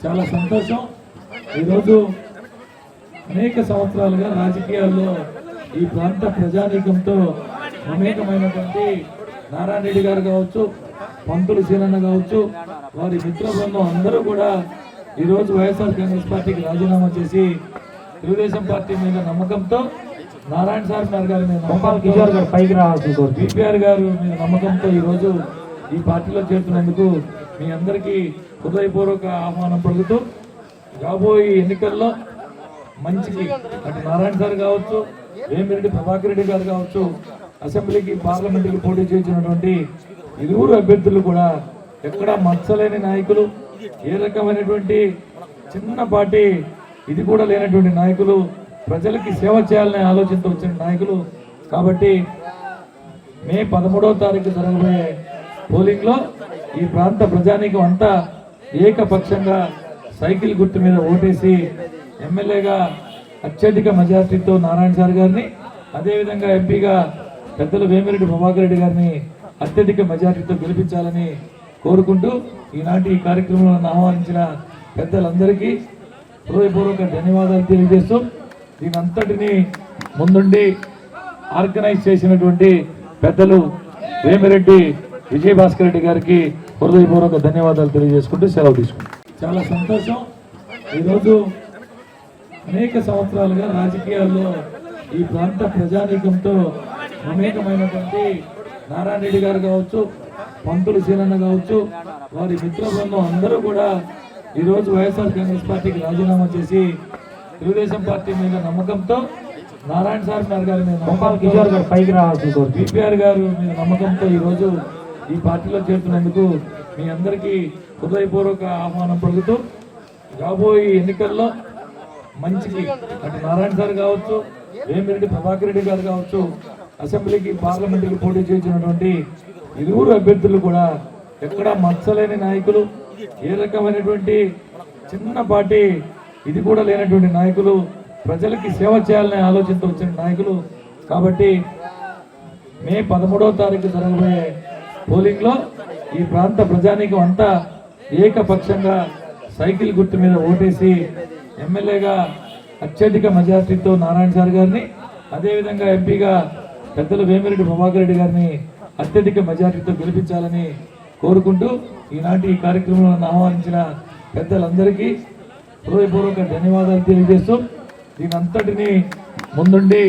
చాలా సంతోషం. ఈరోజు అనేక సంవత్సరాలుగా రాజకీయాల్లో ఈ ప్రాంత ప్రజానీకంతో అనేకమైనటువంటి నారాయణ రెడ్డి గారు కావచ్చు, పంతులు సీనన్న కావచ్చు, వారి మిత్ర బృందం అందరూ కూడా ఈరోజు వైఎస్ఆర్ కాంగ్రెస్ పార్టీకి రాజీనామా చేసి తెలుగుదేశం పార్టీ మీద నమ్మకంతో నారాయణ సార్ గారి మీద బీపీఆర్ గారు మీద నమ్మకంతో ఈరోజు ఈ పార్టీలో చేరుతున్నందుకు మీ అందరికీ హృదయపూర్వక ఆహ్వానం పలుకుతూ రాబోయే ఎన్నికల్లో మంచికి అటు నారాయణ సార్ కావచ్చు, వేమిరెడ్డి ప్రభాకర్ రెడ్డి గారు కావచ్చు, అసెంబ్లీకి పార్లమెంటుకి పోటీ చేసినటువంటి ఇరువురు అభ్యర్థులు కూడా ఎక్కడా మచ్చలేని నాయకులు, ఏ రకమైనటువంటి చిన్న పార్టీ ఇది కూడా లేనటువంటి నాయకులు, ప్రజలకి సేవ చేయాలనే ఆలోచనతో వచ్చిన నాయకులు. కాబట్టి మే 13వ తారీఖు జరగబోయే పోలింగ్ లో ఈ ప్రాంత ప్రజానీకం అంతా ఏకపక్షంగా సైకిల్ గుర్తు మీద ఓటేసి ఎమ్మెల్యేగా అత్యధిక మెజార్టీతో నారాయణ సార్ గారిని, అదేవిధంగా ఎంపీగా పెద్దలు వేమిరెడ్డి ప్రభాకర్ రెడ్డి గారిని అత్యధిక మెజార్టీతో గెలిపించాలని కోరుకుంటూ ఈనాటి ఈ కార్యక్రమంలో ఆహ్వానించిన పెద్దలందరికీ హృదయపూర్వక ధన్యవాదాలు తెలియజేస్తూ దీని అంతటిని ముందుండి ఆర్గనైజ్ చేసినటువంటి పెద్దలు వేమిరెడ్డి విజయభాస్కర్ రెడ్డి గారికి హృదయపూర్వక ధన్యవాదాలు తెలియజేసుకుంటూ సెలవు తీసుకుంటాం. చాలా సంతోషం. ఈరోజు అనేక సంవత్సరాలుగా రాజకీయాల్లో ఈ ప్రాంత ప్రజానీకంతో అనేకమైనటువంటి నారాయణ రెడ్డి గారు కావచ్చు, పంతులు సీనన్న కావచ్చు, వారి మిత్ర బృందం అందరూ కూడా ఈరోజు వైఎస్ఆర్ కాంగ్రెస్ పార్టీకి రాజీనామా చేసి తెలుగుదేశం పార్టీ మీద నమ్మకంతో నారాయణ సార్ గారి మీద బీపీఆర్ గారు మీద నమ్మకంతో ఈరోజు ఈ పార్టీలో చేరుతున్నందుకు మీ అందరికీ హృదయపూర్వక ఆహ్వానం పలుకుతూ రాబోయే ఎన్నికల్లో మంచికి అటు నారాయణ సార్ కావచ్చు, వేమిరెడ్డి ప్రభాకర్ రెడ్డి గారు కావచ్చు, అసెంబ్లీకి పార్లమెంటుకి పోటీ చేసినటువంటి ఇరువురు అభ్యర్థులు కూడా ఎక్కడా మచ్చలేని నాయకులు, ఏ రకమైనటువంటి చిన్న పార్టీ ఇది కూడా లేనటువంటి నాయకులు, ప్రజలకి సేవ చేయాలనే ఆలోచనతో వచ్చిన నాయకులు. కాబట్టి మే 13వ తారీఖు జరగబోయే పోలింగ్ లో ఈ ప్రాంత ప్రజానీకం అంతా ఏకపక్షంగా సైకిల్ గుర్తు మీద ఓటేసి ఎమ్మెల్యేగా అత్యధిక మెజార్టీతో నారాయణ సార్ గారిని, అదేవిధంగా ఎంపీగా పెద్దలు వేమిరెడ్డి ప్రభాకర్ రెడ్డి గారిని అత్యధిక మెజార్టీతో గెలిపించాలని కోరుకుంటూ ఈనాటి ఈ కార్యక్రమంలో ఆహ్వానించిన పెద్దలందరికీ హృదయపూర్వక ధన్యవాదాలు తెలియజేస్తూ దీని అంతటిని ముందుండి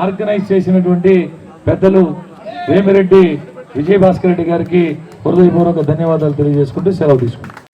ఆర్గనైజ్ చేసినటువంటి పెద్దలు వేమిరెడ్డి విజయభాస్కర్ రెడ్డి గారికి హృదయపూర్వక ధన్యవాదాలు తెలియజేసుకుంటూ సెలవు తీసుకుంటాం.